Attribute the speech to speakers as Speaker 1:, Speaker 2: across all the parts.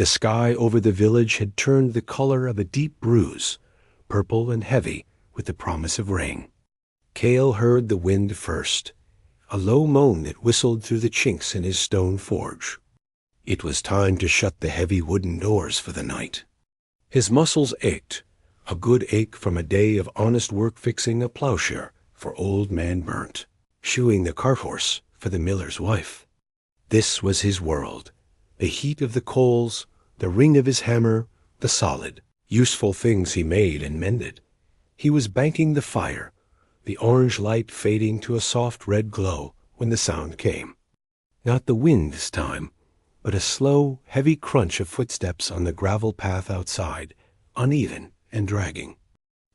Speaker 1: The sky over the village had turned the color of a deep bruise, purple and heavy with the promise of rain. Cale heard the wind first, a low moan that whistled through the chinks in his stone forge. It was time to shut the heavy wooden doors for the night. His muscles ached, a good ache from a day of honest work fixing a plowshare for old man Burnt, shoeing the cart horse for the miller's wife. This was his world, the heat of the coals, the ring of his hammer, the solid, useful things he made and mended. He was banking the fire, the orange light fading to a soft red glow when the sound came. Not the wind this time, but a slow, heavy crunch of footsteps on the gravel path outside, uneven and dragging.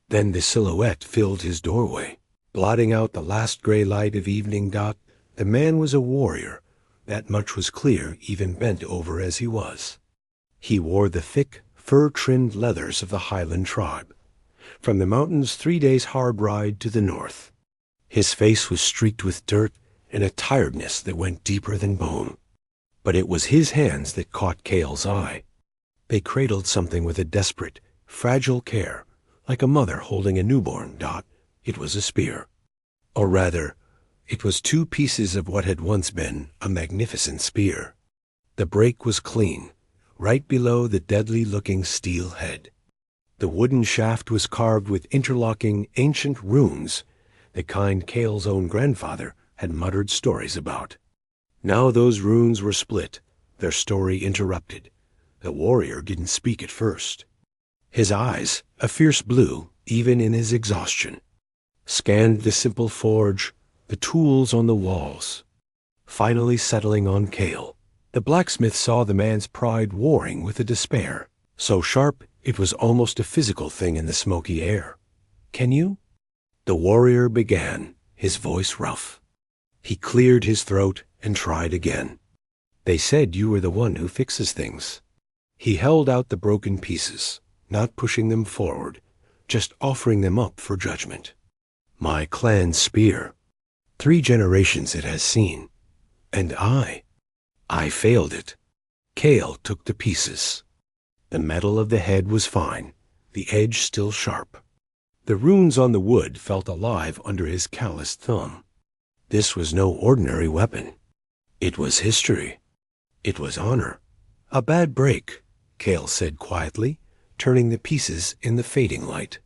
Speaker 1: Then the silhouette filled his doorway, blotting out the last gray light of evening. The man was a warrior. That much was clear, even bent over as he was. He wore the thick, fur-trimmed leathers of the Highland tribe, from the mountains' 3 days' hard ride to the north. His face was streaked with dirt and a tiredness that went deeper than bone. But it was his hands that caught Cale's eye. They cradled something with a desperate, fragile care, like a mother holding a newborn. It was a spear. Or rather, it was 2 pieces of what had once been a magnificent spear. The break was clean, right below the deadly-looking steel head. The wooden shaft was carved with interlocking ancient runes, the kind Cale's own grandfather had muttered stories about. Now those runes were split, their story interrupted. The warrior didn't speak at first. His eyes, a fierce blue, even in his exhaustion, scanned the simple forge, the tools on the walls. Finally settling on Cale, the blacksmith saw the man's pride warring with a despair, so sharp it was almost a physical thing in the smoky air. "Can you?" The warrior began, his voice rough. He cleared his throat and tried again. "They said you were the one who fixes things." He held out the broken pieces, not pushing them forward, just offering them up for judgment. "My clan's spear. 3 generations it has seen. And I failed it." Cale took the pieces. The metal of the head was fine, the edge still sharp. The runes on the wood felt alive under his calloused thumb. This was no ordinary weapon. It was history. It was honor. "A bad break," Cale said quietly, turning the pieces in the fading light.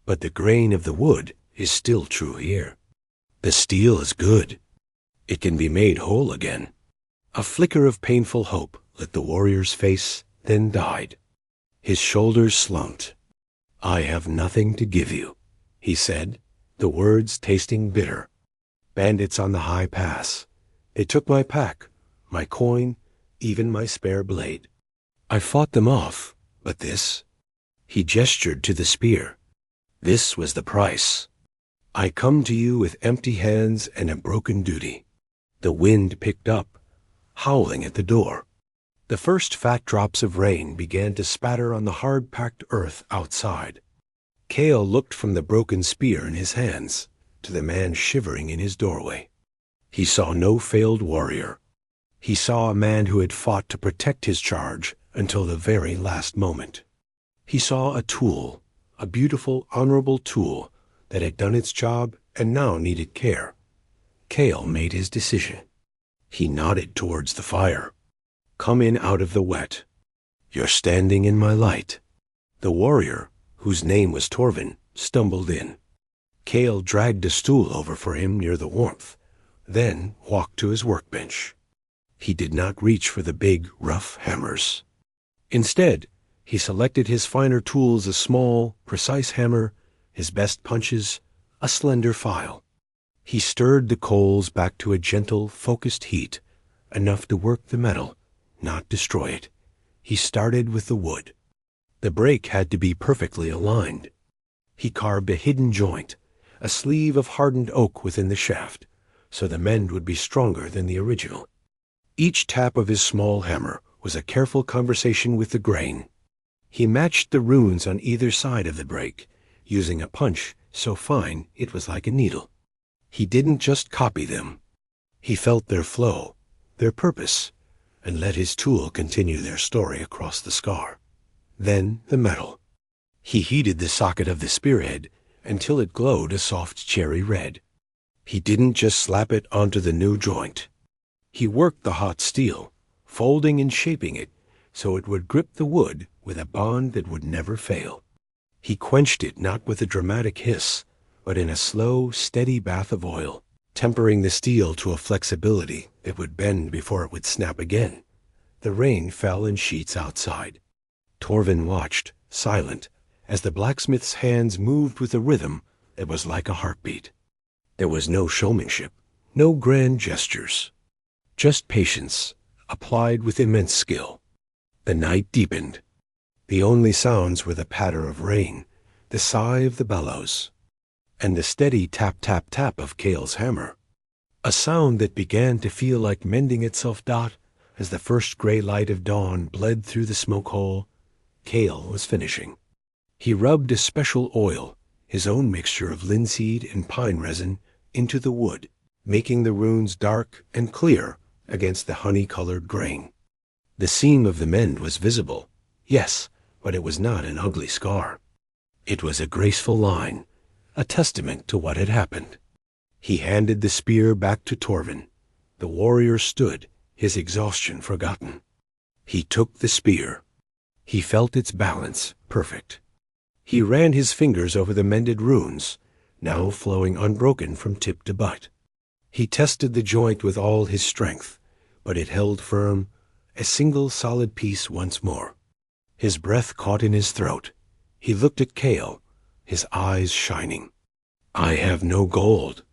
Speaker 1: "But the grain of the wood is still true here. The steel is good. It can be made whole again." A flicker of painful hope lit the warrior's face, then died. His shoulders slumped. "I have nothing to give you," he said, the words tasting bitter. "Bandits on the high pass. They took my pack, my coin, even my spare blade. I fought them off, but this—" He gestured to the spear. "This was the price. I come to you with empty hands and a broken duty." The wind picked up, howling at the door. The first fat drops of rain began to spatter on the hard-packed earth outside. Cale looked from the broken spear in his hands to the man shivering in his doorway. He saw no failed warrior. He saw a man who had fought to protect his charge until the very last moment. He saw a tool, a beautiful, honorable tool that had done its job and now needed care. Cale made his decision. He nodded towards the fire. "Come in out of the wet. You're standing in my light." The warrior, whose name was Torvin, stumbled in. Cale dragged a stool over for him near the warmth, then walked to his workbench. He did not reach for the big, rough hammers. Instead, he selected his finer tools: a small, precise hammer, his best punches, a slender file. He stirred the coals back to a gentle, focused heat, enough to work the metal, not destroy it. He started with the wood. The break had to be perfectly aligned. He carved a hidden joint, a sleeve of hardened oak within the shaft, so the mend would be stronger than the original. Each tap of his small hammer was a careful conversation with the grain. He matched the runes on either side of the break, using a punch so fine it was like a needle. He didn't just copy them. He felt their flow, their purpose, and let his tool continue their story across the scar. Then the metal. He heated the socket of the spearhead until it glowed a soft cherry red. He didn't just slap it onto the new joint. He worked the hot steel, folding and shaping it so it would grip the wood with a bond that would never fail. He quenched it not with a dramatic hiss, but in a slow, steady bath of oil, tempering the steel to a flexibility that would bend before it would snap again. The rain fell in sheets outside. Torvin watched, silent, as the blacksmith's hands moved with a rhythm that was like a heartbeat. There was no showmanship, no grand gestures, just patience, applied with immense skill. The night deepened. The only sounds were the patter of rain, the sigh of the bellows, and the steady tap-tap-tap of Cale's hammer, a sound that began to feel like mending itself. As the first gray light of dawn bled through the smoke hole, Cale was finishing. He rubbed a special oil, his own mixture of linseed and pine resin, into the wood, making the runes dark and clear against the honey-colored grain. The seam of the mend was visible, yes, but it was not an ugly scar. It was a graceful line, a testament to what had happened. He handed the spear back to Torvin. The warrior stood, his exhaustion forgotten. He took the spear. He felt its balance perfect. He ran his fingers over the mended runes, now flowing unbroken from tip to butt. He tested the joint with all his strength, but it held firm, a single solid piece once more. His breath caught in his throat. He looked at Cale, his eyes shining. "I have no gold,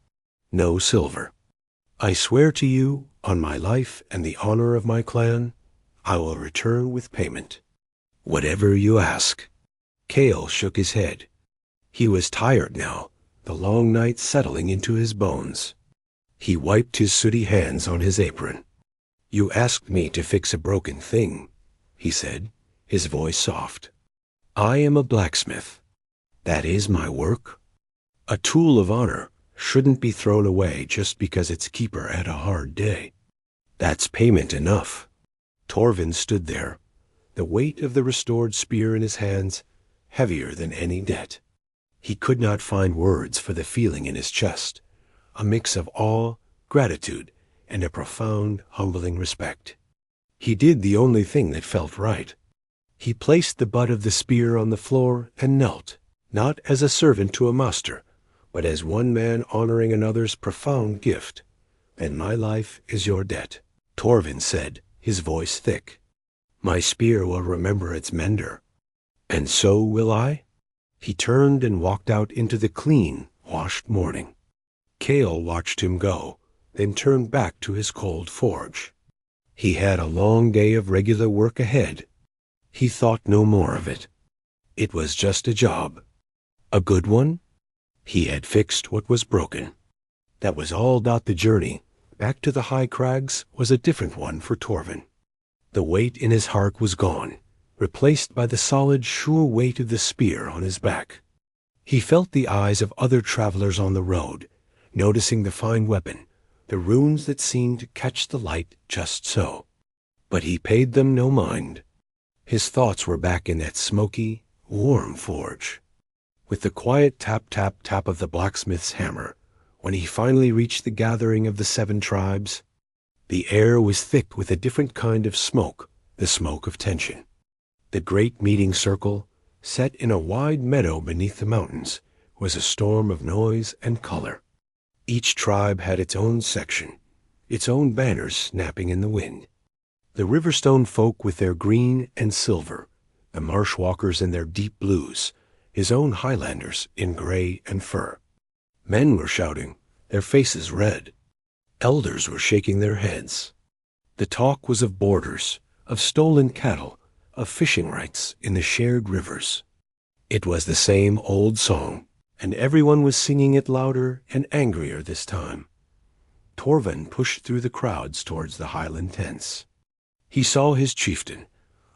Speaker 1: no silver. I swear to you, on my life and the honor of my clan, I will return with payment. Whatever you ask." Cale shook his head. He was tired now, the long night settling into his bones. He wiped his sooty hands on his apron. "You asked me to fix a broken thing," he said, his voice soft. "I am a blacksmith. That is my work. A tool of honor shouldn't be thrown away just because its keeper had a hard day. That's payment enough." Torvin stood there, the weight of the restored spear in his hands heavier than any debt. He could not find words for the feeling in his chest, a mix of awe, gratitude, and a profound, humbling respect. He did the only thing that felt right. He placed the butt of the spear on the floor and knelt, not as a servant to a master, but as one man honoring another's profound gift. "And my life is your debt," Torvin said, his voice thick. "My spear will remember its mender. And so will I." He turned and walked out into the clean, washed morning. Cale watched him go, then turned back to his cold forge. He had a long day of regular work ahead. He thought no more of it. It was just a job. A good one? He had fixed what was broken. That was all. The journey back to the high crags was a different one for Torvin. The weight in his heart was gone, replaced by the solid, sure weight of the spear on his back. He felt the eyes of other travelers on the road, noticing the fine weapon, the runes that seemed to catch the light just so. But he paid them no mind. His thoughts were back in that smoky, warm forge, with the quiet tap-tap-tap of the blacksmith's hammer. When he finally reached the gathering of the 7 tribes, the air was thick with a different kind of smoke, the smoke of tension. The great meeting circle, set in a wide meadow beneath the mountains, was a storm of noise and color. Each tribe had its own section, its own banners snapping in the wind. The Riverstone folk with their green and silver, the Marshwalkers in their deep blues, his own Highlanders in gray and fur. Men were shouting, their faces red. Elders were shaking their heads. The talk was of borders, of stolen cattle, of fishing rights in the shared rivers. It was the same old song, and everyone was singing it louder and angrier this time. Torvin pushed through the crowds towards the Highland tents. He saw his chieftain,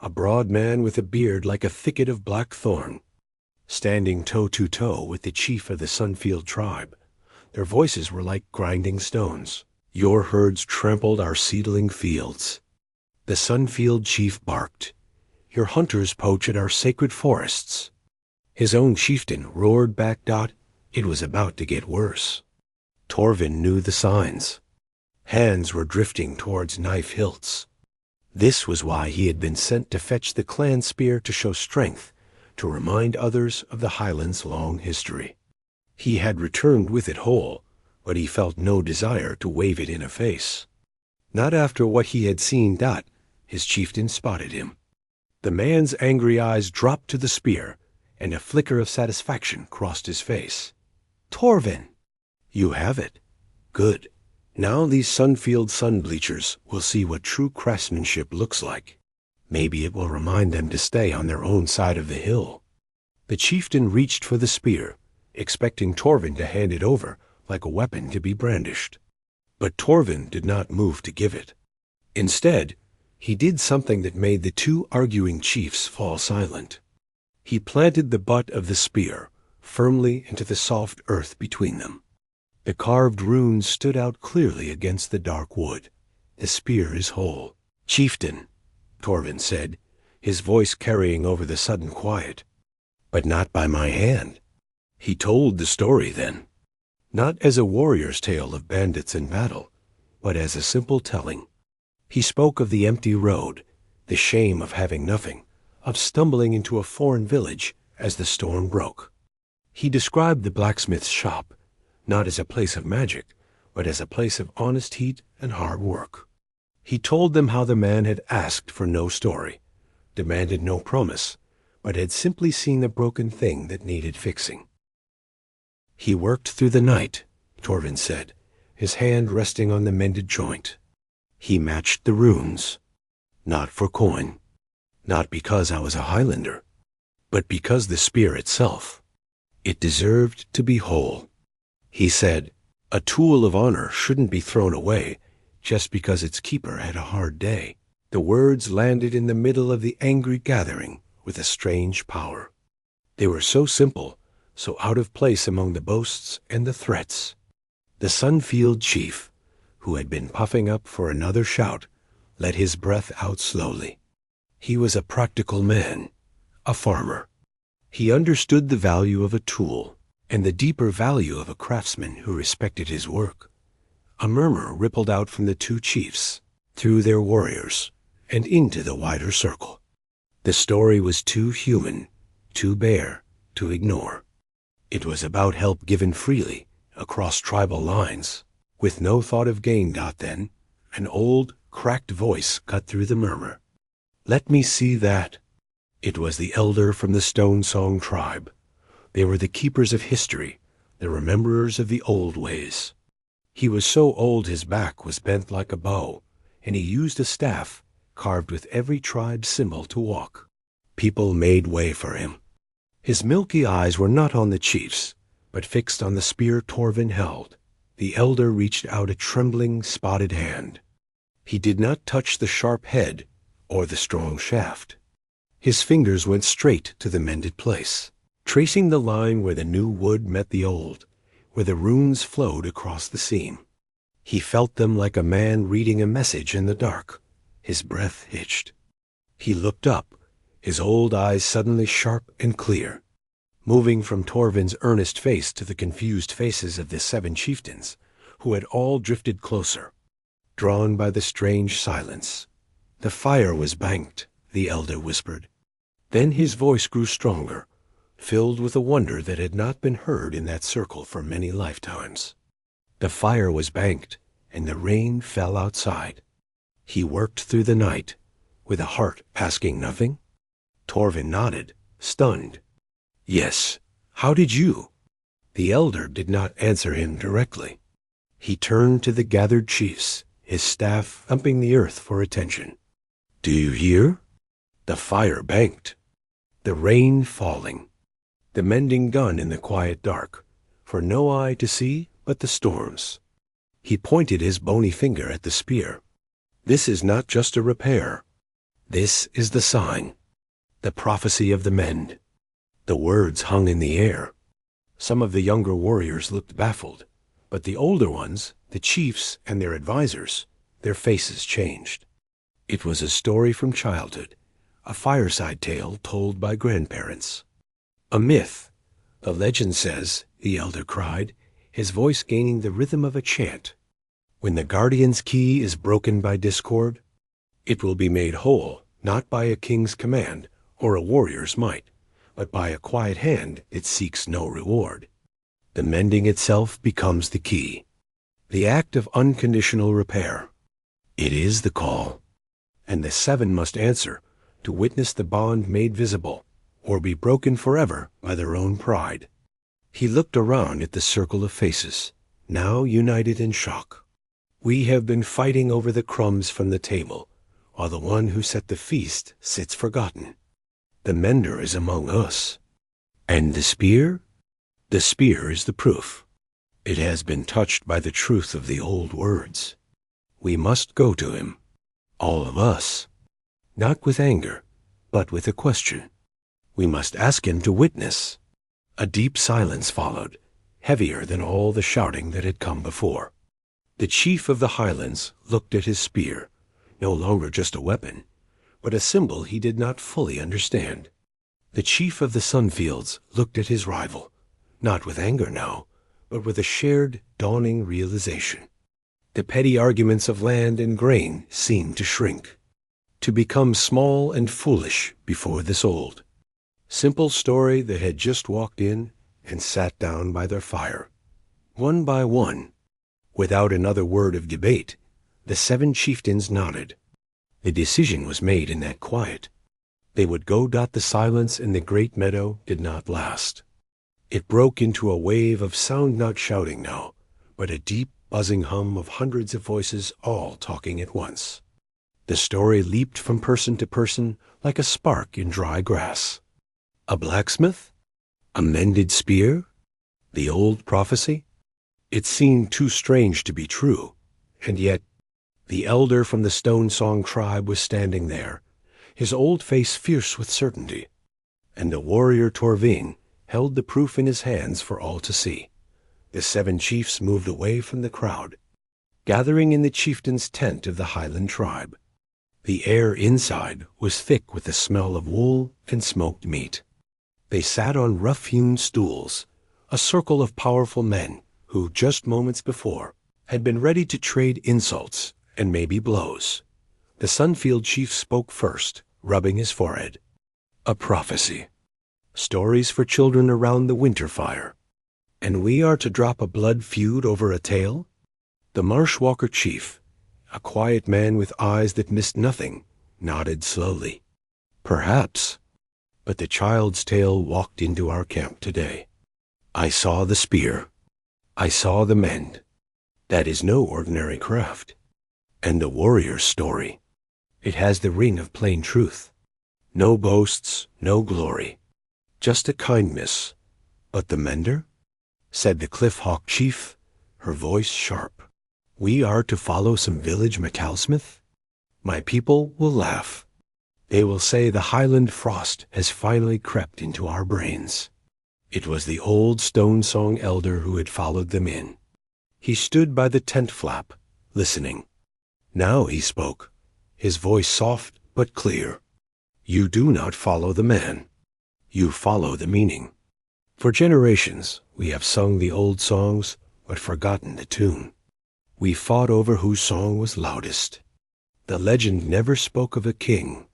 Speaker 1: a broad man with a beard like a thicket of black thorn, standing toe-to-toe with the chief of the Sunfield tribe. Their voices were like grinding stones. "Your herds trampled our seedling fields. The Sunfield chief barked. Your hunters poach at our sacred forests. His own chieftain roared back. It was about to get worse. Torvin knew the signs. Hands were drifting towards knife hilts. This was why he had been sent to fetch the clan spear to show strength, to remind others of the Highlands' long history. He had returned with it whole, but he felt no desire to wave it in a face. Not after what he had seen. His chieftain spotted him. The man's angry eyes dropped to the spear, and a flicker of satisfaction crossed his face. Torvin! You have it. Good. Now these Sunfield sun-bleachers will see what true craftsmanship looks like. Maybe it will remind them to stay on their own side of the hill. The chieftain reached for the spear, expecting Torvin to hand it over like a weapon to be brandished. But Torvin did not move to give it. Instead, he did something that made the two arguing chiefs fall silent. He planted the butt of the spear firmly into the soft earth between them. The carved runes stood out clearly against the dark wood. The spear is whole. Chieftain, Torvin said, his voice carrying over the sudden quiet. But not by my hand. He told the story then. Not as a warrior's tale of bandits in battle, but as a simple telling. He spoke of the empty road, the shame of having nothing, of stumbling into a foreign village as the storm broke. He described the blacksmith's shop, not as a place of magic, but as a place of honest heat and hard work. He told them how the man had asked for no story, demanded no promise, but had simply seen a broken thing that needed fixing. He worked through the night, Torvin said, his hand resting on the mended joint. He matched the runes, not for coin, not because I was a Highlander, but because the spear itself, it deserved to be whole. He said, a tool of honor shouldn't be thrown away just because its keeper had a hard day. The words landed in the middle of the angry gathering with a strange power. They were so simple, so out of place among the boasts and the threats. The Sunfield chief, who had been puffing up for another shout, let his breath out slowly. He was a practical man, a farmer. He understood the value of a tool and the deeper value of a craftsman who respected his work. A murmur rippled out from the two chiefs, through their warriors, and into the wider circle. The story was too human, too bare, to ignore. It was about help given freely, across tribal lines, with no thought of gain. Then, an old, cracked voice cut through the murmur. Let me see that. It was the elder from the Stone Song tribe. They were the keepers of history, the rememberers of the old ways. He was so old his back was bent like a bow, and he used a staff carved with every tribe's symbol to walk. People made way for him. His milky eyes were not on the chiefs, but fixed on the spear Torvin held. The elder reached out a trembling, spotted hand. He did not touch the sharp head or the strong shaft. His fingers went straight to the mended place, tracing the line where the new wood met the old, where the runes flowed across the seam. He felt them like a man reading a message in the dark. His breath hitched. He looked up, his old eyes suddenly sharp and clear, moving from Torvin's earnest face to the confused faces of the 7 chieftains, who had all drifted closer, drawn by the strange silence. The fire was banked, the elder whispered. Then his voice grew stronger, filled with a wonder that had not been heard in that circle for many lifetimes. The fire was banked, and the rain fell outside. He worked through the night, with a heart asking nothing. Torvin nodded, stunned. Yes, how did you? The elder did not answer him directly. He turned to the gathered chiefs, his staff thumping the earth for attention. Do you hear? The fire banked. The rain falling. The mending done in the quiet dark, for no eye to see but the storms. He pointed his bony finger at the spear. This is not just a repair. This is the sign, the prophecy of the mend. The words hung in the air. Some of the younger warriors looked baffled, but the older ones, the chiefs and their advisors, their faces changed. It was a story from childhood, a fireside tale told by grandparents. A myth. The legend says, the elder cried, his voice gaining the rhythm of a chant. When the guardian's key is broken by discord, it will be made whole, not by a king's command or a warrior's might, but by a quiet hand that seeks no reward. The mending itself becomes the key, the act of unconditional repair. It is the call, and the seven must answer to witness the bond made visible, or be broken forever by their own pride. He looked around at the circle of faces, now united in shock. We have been fighting over the crumbs from the table, while the one who set the feast sits forgotten. The mender is among us. And the spear? The spear is the proof. It has been touched by the truth of the old words. We must go to him, all of us, not with anger, but with a question. We must ask him to witness. A deep silence followed, heavier than all the shouting that had come before. The chief of the Highlands looked at his spear, no longer just a weapon, but a symbol he did not fully understand. The chief of the Sunfields looked at his rival, not with anger now, but with a shared, dawning realization. The petty arguments of land and grain seemed to shrink, to become small and foolish before this old, simple story that had just walked in and sat down by their fire. One by one, without another word of debate, the seven chieftains nodded. The decision was made in that quiet. They would go. The silence in the great meadow did not last. It broke into a wave of sound, not shouting now, but a deep, buzzing hum of hundreds of voices all talking at once. The story leaped from person to person like a spark in dry grass. A blacksmith? A mended spear? The old prophecy? It seemed too strange to be true, and yet the elder from the Stone Song tribe was standing there, his old face fierce with certainty, and the warrior Torving held the proof in his hands for all to see. The seven chiefs moved away from the crowd, gathering in the chieftain's tent of the Highland tribe. The air inside was thick with the smell of wool and smoked meat. They sat on rough-hewn stools, a circle of powerful men who, just moments before, had been ready to trade insults and maybe blows. The Sunfield chief spoke first, rubbing his forehead. A prophecy. Stories for children around the winter fire. And we are to drop a blood feud over a tale? The Marshwalker chief, a quiet man with eyes that missed nothing, nodded slowly. Perhaps. But the child's tale walked into our camp today. I saw the spear. I saw the mend. That is no ordinary craft. And the warrior's story. It has the ring of plain truth. No boasts, no glory. Just a kindness. But the mender? Said the Cliffhawk chief, her voice sharp. We are to follow some village McAlsmith? My people will laugh. They will say the Highland frost has finally crept into our brains. It was the old Stone Song elder who had followed them in. He stood by the tent flap, listening. Now he spoke, his voice soft but clear. You do not follow the man. You follow the meaning. For generations we have sung the old songs but forgotten the tune. We fought over whose song was loudest. The legend never spoke of a king.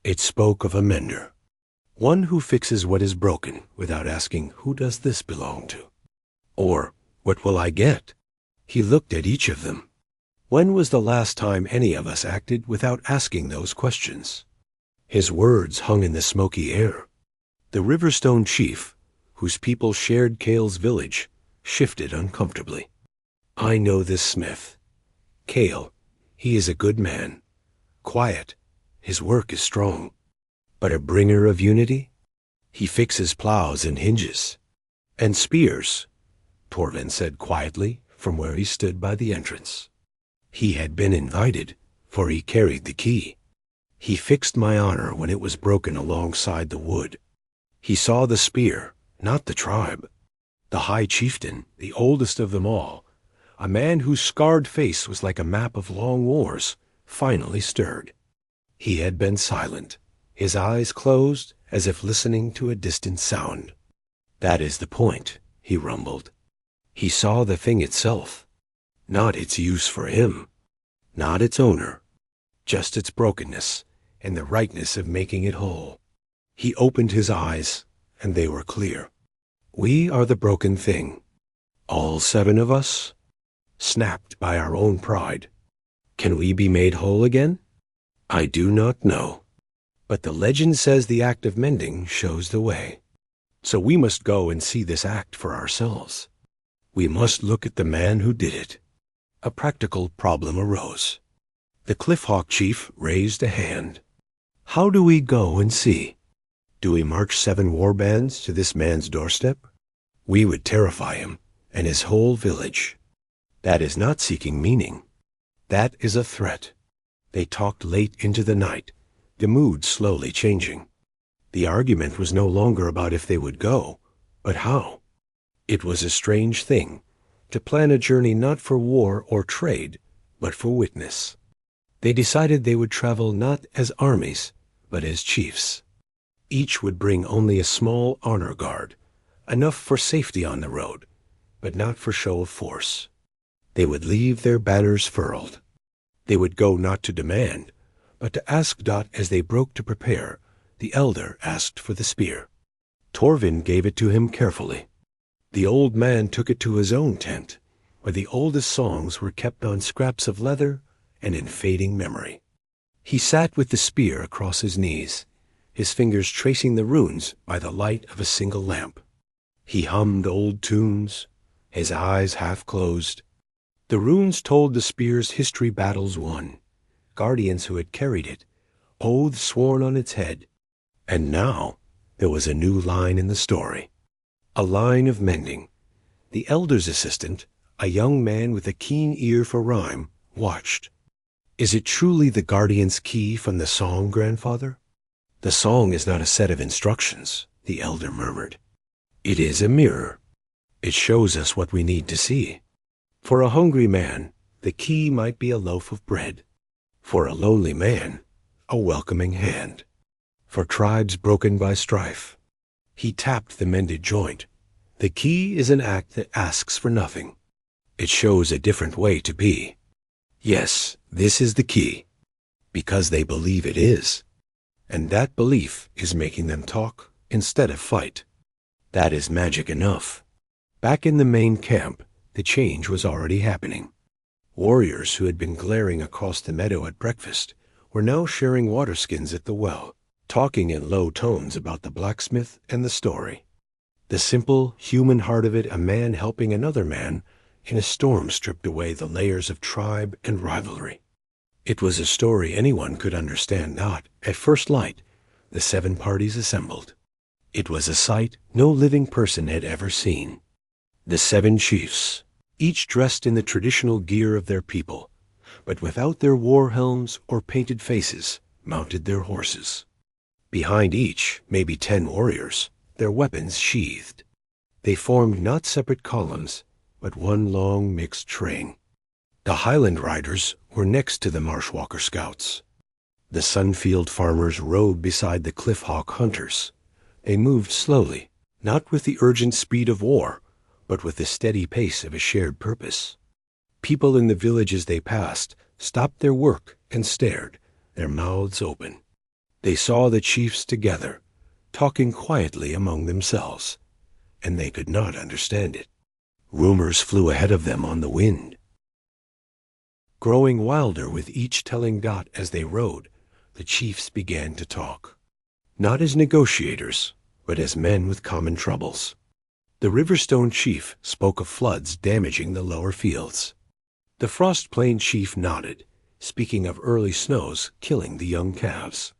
Speaker 1: It spoke of a mender. One who fixes what is broken without asking, who does this belong to? Or, what will I get? He looked at each of them. When was the last time any of us acted without asking those questions? His words hung in the smoky air. The Riverstone chief, whose people shared Cale's village, shifted uncomfortably. I know this smith. Cale, he is a good man. Quiet, his work is strong. But a bringer of unity? He fixes plows and hinges. And spears, Torvin said quietly from where he stood by the entrance. He had been invited, for he carried the key. He fixed my honor when it was broken alongside the wood. He saw the spear, not the tribe. The high chieftain, the oldest of them all, a man whose scarred face was like a map of long wars, finally stirred. He had been silent, his eyes closed as if listening to a distant sound. "That is the point," he rumbled. He saw the thing itself, not its use for him, not its owner, just its brokenness and the rightness of making it whole. He opened his eyes, and they were clear. We are the broken thing. All 7 of us, snapped by our own pride. Can we be made whole again? I do not know. But the legend says the act of mending shows the way. So we must go and see this act for ourselves. We must look at the man who did it. A practical problem arose. The Cliffhawk chief raised a hand. How do we go and see? Do we march 7 war bands to this man's doorstep? We would terrify him and his whole village. That is not seeking meaning. That is a threat. They talked late into the night, the mood slowly changing. The argument was no longer about if they would go, but how. It was a strange thing to plan a journey not for war or trade, but for witness. They decided they would travel not as armies, but as chiefs. Each would bring only a small honor guard, enough for safety on the road, but not for show of force. They would leave their banners furled. They would go not to demand, but to ask. As they broke to prepare, the elder asked for the spear. Torvin gave it to him carefully. The old man took it to his own tent, where the oldest songs were kept on scraps of leather and in fading memory. He sat with the spear across his knees, his fingers tracing the runes by the light of a single lamp. He hummed old tunes, his eyes half closed. The runes told the spear's history battles won, guardians who had carried it, oaths sworn on its head. And now there was a new line in the story, a line of mending. The elder's assistant, a young man with a keen ear for rhyme, watched. Is it truly the guardian's key from the song, grandfather? The song is not a set of instructions, the elder murmured. It is a mirror. It shows us what we need to see. For a hungry man, the key might be a loaf of bread. For a lonely man, a welcoming hand. For tribes broken by strife. He tapped the mended joint. The key is an act that asks for nothing. It shows a different way to be. Yes, this is the key, because they believe it is. And that belief is making them talk instead of fight. That is magic enough. Back in the main camp, the change was already happening. Warriors who had been glaring across the meadow at breakfast were now sharing water skins at the well, talking in low tones about the blacksmith and the story. The simple, human heart of it, a man helping another man in a storm stripped away the layers of tribe and rivalry. It was a story anyone could understand. Not, at first light, the 7 parties assembled. It was a sight no living person had ever seen. The 7 chiefs, each dressed in the traditional gear of their people, but without their war helms or painted faces, mounted their horses. Behind each, maybe 10 warriors, their weapons sheathed. They formed not separate columns, but one long mixed train. The Highland Riders were next to the Marshwalker Scouts. The Sunfield farmers rode beside the Cliffhawk hunters. They moved slowly, not with the urgent speed of war, but with the steady pace of a shared purpose. People in the villages they passed stopped their work and stared, their mouths open. They saw the chiefs together, talking quietly among themselves, and they could not understand it. Rumors flew ahead of them on the wind. Growing wilder with each telling as they rode, the chiefs began to talk. Not as negotiators, but as men with common troubles. The Riverstone chief spoke of floods damaging the lower fields. The Frost Plain chief nodded, speaking of early snows killing the young calves.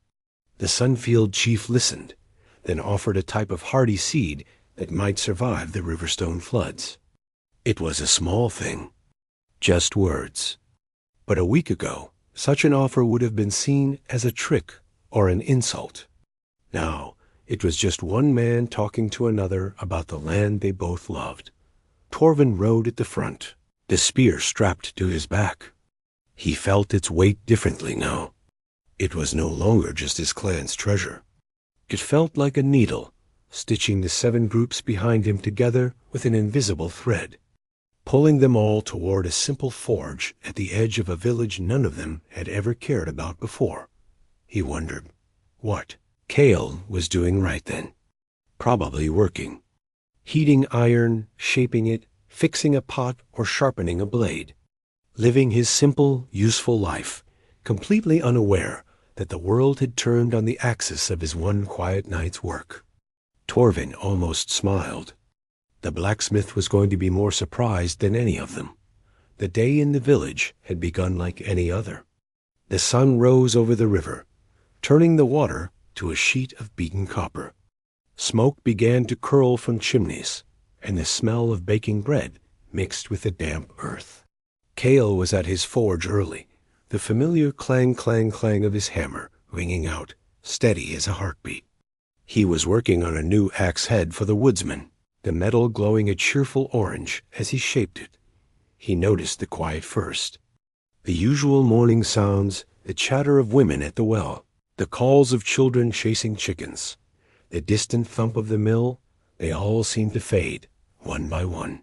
Speaker 1: The Sunfield chief listened, then offered a type of hardy seed that might survive the Riverstone floods. It was a small thing, just words. But a week ago, such an offer would have been seen as a trick or an insult. Now, it was just one man talking to another about the land they both loved. Torvin rode at the front, the spear strapped to his back. He felt its weight differently now. It was no longer just his clan's treasure. It felt like a needle, stitching the 7 groups behind him together with an invisible thread, pulling them all toward a simple forge at the edge of a village none of them had ever cared about before. He wondered, what Cale was doing right then? Probably working. Heating iron, shaping it, fixing a pot, or sharpening a blade. Living his simple, useful life, completely unaware that the world had turned on the axis of his one quiet night's work. Torvin almost smiled. The blacksmith was going to be more surprised than any of them. The day in the village had begun like any other. The sun rose over the river, turning the water to a sheet of beaten copper. Smoke began to curl from chimneys, and the smell of baking bread mixed with the damp earth. Cale was at his forge early, the familiar clang, clang, clang of his hammer ringing out, steady as a heartbeat. He was working on a new axe head for the woodsman, the metal glowing a cheerful orange as he shaped it. He noticed the quiet first. The usual morning sounds, the chatter of women at the well, the calls of children chasing chickens, the distant thump of the mill, they all seemed to fade, one by one.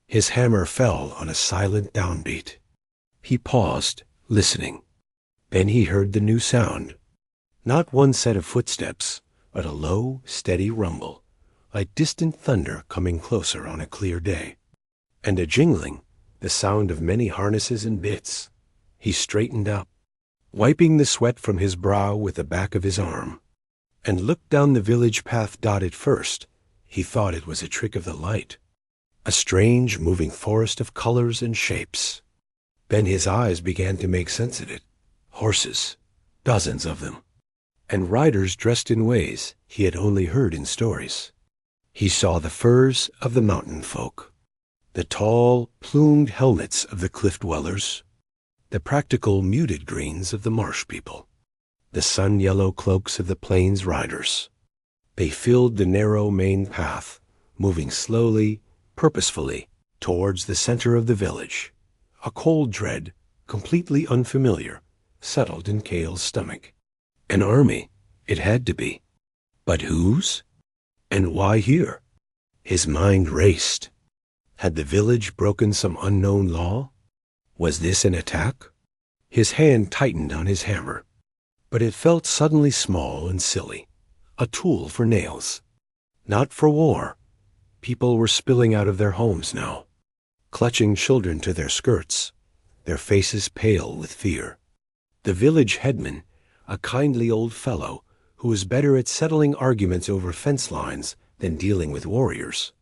Speaker 1: His hammer fell on a silent downbeat. He paused, listening. Then he heard the new sound. Not one set of footsteps, but a low, steady rumble, like distant thunder coming closer on a clear day. And a jingling, the sound of many harnesses and bits. He straightened up, wiping the sweat from his brow with the back of his arm, and looked down the village path dotted first. He thought it was a trick of the light, a strange moving forest of colors and shapes. Then his eyes began to make sense of it. Horses, dozens of them, and riders dressed in ways he had only heard in stories. He saw the furs of the mountain folk, the tall, plumed helmets of the cliff dwellers, the practical muted greens of the marsh people, the sun-yellow cloaks of the plains riders. They filled the narrow main path, moving slowly, purposefully, towards the center of the village. A cold dread, completely unfamiliar, settled in Cale's stomach. An army, it had to be. But whose? And why here? His mind raced. Had the village broken some unknown law? Was this an attack? His hand tightened on his hammer, but it felt suddenly small and silly, a tool for nails. Not for war. People were spilling out of their homes now, clutching children to their skirts, their faces pale with fear. The village headman, a kindly old fellow who was better at settling arguments over fence lines than dealing with warriors,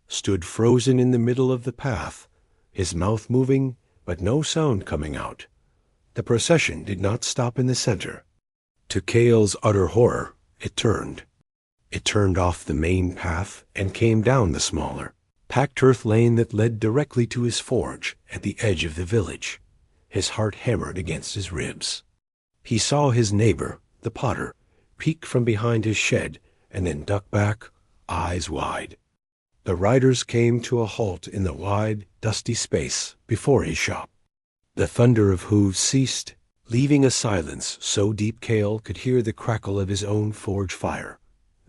Speaker 1: stood frozen in the middle of the path, his mouth moving but no sound coming out. The procession did not stop in the center. To Cale's utter horror, it turned. It turned off the main path and came down the smaller, packed earth lane that led directly to his forge at the edge of the village. His heart hammered against his ribs. He saw his neighbor, the potter, peek from behind his shed and then duck back, eyes wide. The riders came to a halt in the wide, dusty space before his shop. The thunder of hooves ceased, leaving a silence so deep Cale could hear the crackle of his own forge fire.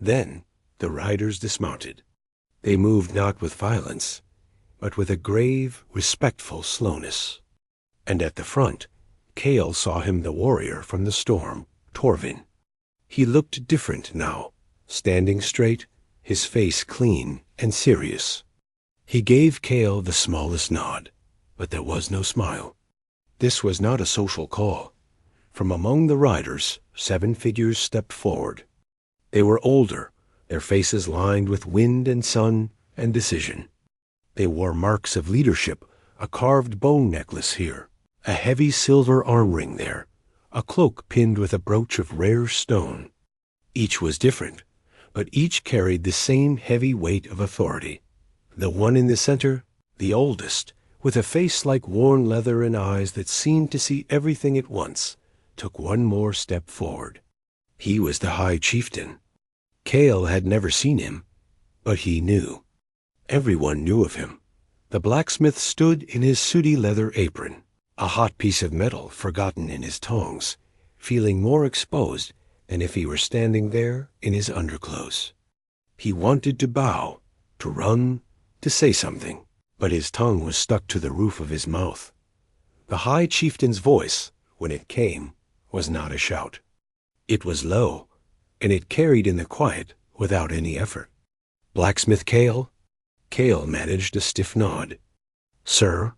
Speaker 1: Then the riders dismounted. They moved not with violence, but with a grave, respectful slowness. And at the front, Cale saw him the warrior from the storm, Torvin. He looked different now, standing straight, his face clean and serious. He gave Cale the smallest nod, but there was no smile. This was not a social call. From among the riders, 7 figures stepped forward. They were older, their faces lined with wind and sun and decision. They wore marks of leadership, a carved bone necklace here, a heavy silver arm ring there, a cloak pinned with a brooch of rare stone. Each was different, but each carried the same heavy weight of authority. The one in the center, the oldest, with a face like worn leather and eyes that seemed to see everything at once, took one more step forward. He was the High Chieftain. Cale had never seen him, but he knew. Everyone knew of him. The blacksmith stood in his sooty leather apron, a hot piece of metal forgotten in his tongs, feeling more exposed than if he were standing there in his underclothes. He wanted to bow, to run, to say something, but his tongue was stuck to the roof of his mouth. The High Chieftain's voice, when it came, was not a shout. It was low, and it carried in the quiet without any effort. "Blacksmith Cale?" Cale managed a stiff nod. "Sir?"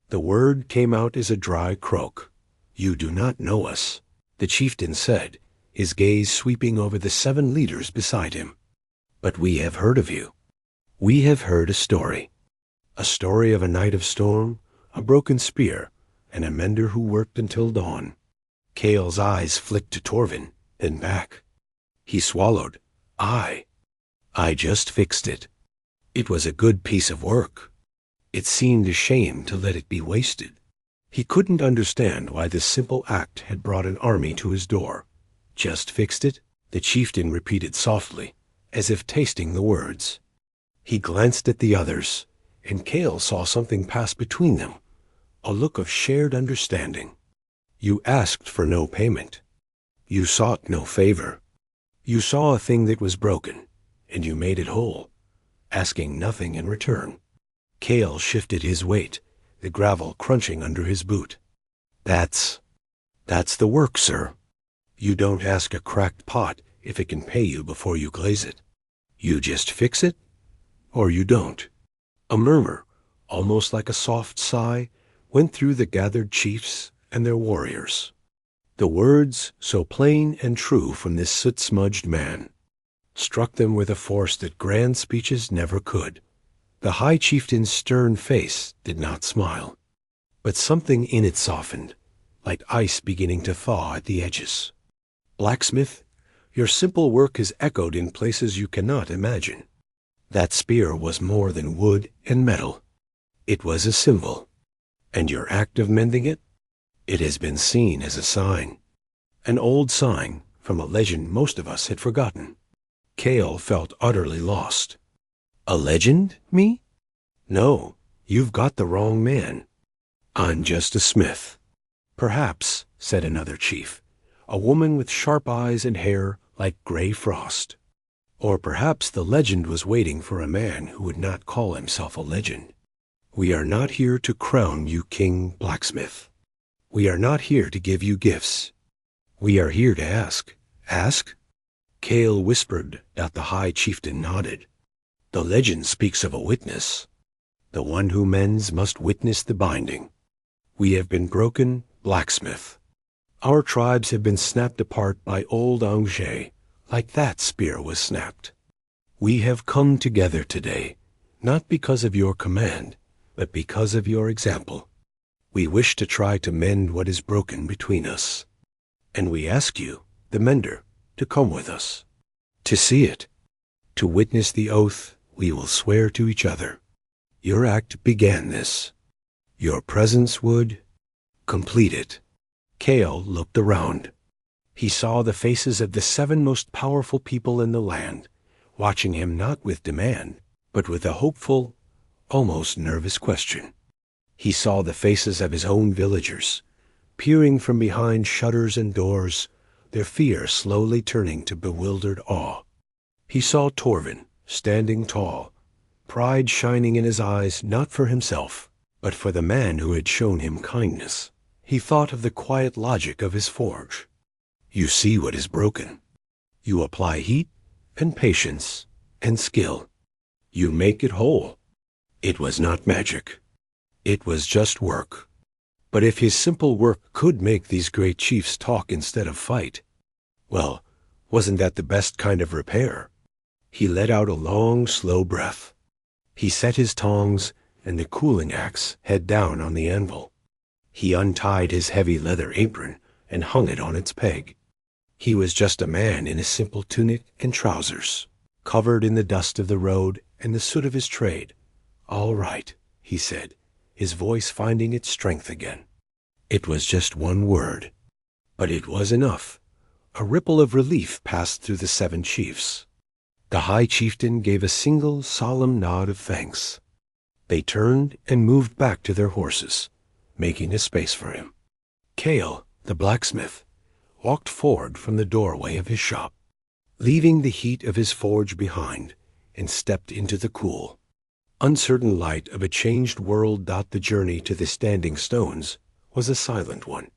Speaker 1: The word came out as a dry croak. "You do not know us," the chieftain said, his gaze sweeping over the 7 leaders beside him. "But we have heard of you. We have heard a story. A story of a night of storm, a broken spear, and a mender who worked until dawn." Cale's eyes flicked to Torvin, then back. He swallowed. I just fixed it. It was a good piece of work. It seemed a shame to let it be wasted. He couldn't understand why this simple act had brought an army to his door. "Just fixed it?" the chieftain repeated softly, as if tasting the words. He glanced at the others, and Cale saw something pass between them, a look of shared understanding. "You asked for no payment. You sought no favor. You saw a thing that was broken, and you made it whole, asking nothing in return." Cale shifted his weight, the gravel crunching under his boot. That's the work, sir. You don't ask a cracked pot if it can pay you before you glaze it. You just fix it, or you don't." A murmur, almost like a soft sigh, went through the gathered chiefs and their warriors. The words, so plain and true from this soot-smudged man, struck them with a force that grand speeches never could. The High Chieftain's stern face did not smile, but something in it softened, like ice beginning to thaw at the edges. "Blacksmith, your simple work is echoed in places you cannot imagine. That spear was more than wood and metal. It was a symbol. And your act of mending it? It has been seen as a sign. An old sign from a legend most of us had forgotten." Cale felt utterly lost. "A legend, me? No, you've got the wrong man. I'm just a smith." "Perhaps," said another chief, "a woman with sharp eyes and hair like gray frost. Or perhaps the legend was waiting for a man who would not call himself a legend. We are not here to crown you King Blacksmith. We are not here to give you gifts. We are here to ask." "Ask?" Cale whispered that the High Chieftain nodded. "The legend speaks of a witness. The one who mends must witness the binding. We have been broken, Blacksmith. Our tribes have been snapped apart by old Angers, like that spear was snapped. We have come together today, not because of your command, but because of your example. We wish to try to mend what is broken between us. And we ask you, the mender, to come with us, to see it, to witness the oath we will swear to each other. Your act began this. Your presence would complete it." Cale looked around. He saw the faces of the 7 most powerful people in the land, watching him not with demand, but with a hopeful, almost nervous question. He saw the faces of his own villagers, peering from behind shutters and doors, their fear slowly turning to bewildered awe. He saw Torvin, standing tall, pride shining in his eyes not for himself, but for the man who had shown him kindness. He thought of the quiet logic of his forge. You see what is broken. You apply heat and patience and skill. You make it whole. It was not magic. It was just work. But if his simple work could make these great chiefs talk instead of fight, well, wasn't that the best kind of repair? He let out a long, slow breath. He set his tongs and the cooling axe head down on the anvil. He untied his heavy leather apron and hung it on its peg. He was just a man in a simple tunic and trousers, covered in the dust of the road and the soot of his trade. "All right," he said, his voice finding its strength again. It was just one word, but it was enough. A ripple of relief passed through the 7 chiefs. The High Chieftain gave a single solemn nod of thanks. They turned and moved back to their horses, making a space for him. Cale, the blacksmith, walked forward from the doorway of his shop, leaving the heat of his forge behind, and stepped into the cool, uncertain light of a changed world. The journey to the Standing Stones was a silent one.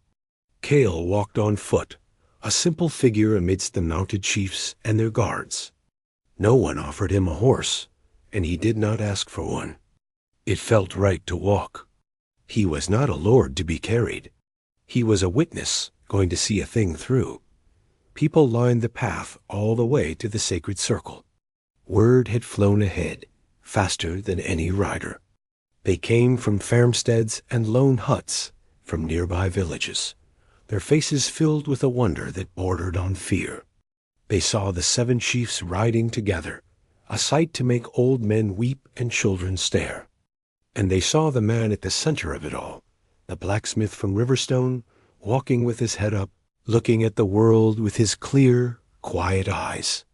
Speaker 1: Cale walked on foot, a simple figure amidst the mounted chiefs and their guards. No one offered him a horse, and he did not ask for one. It felt right to walk. He was not a lord to be carried. He was a witness going to see a thing through. People lined the path all the way to the sacred circle. Word had flown ahead, faster than any rider. They came from farmsteads and lone huts, from nearby villages, their faces filled with a wonder that bordered on fear. They saw the 7 chiefs riding together, a sight to make old men weep and children stare. And they saw the man at the center of it all, the blacksmith from Riverstone, walking with his head up, looking at the world with his clear, quiet eyes.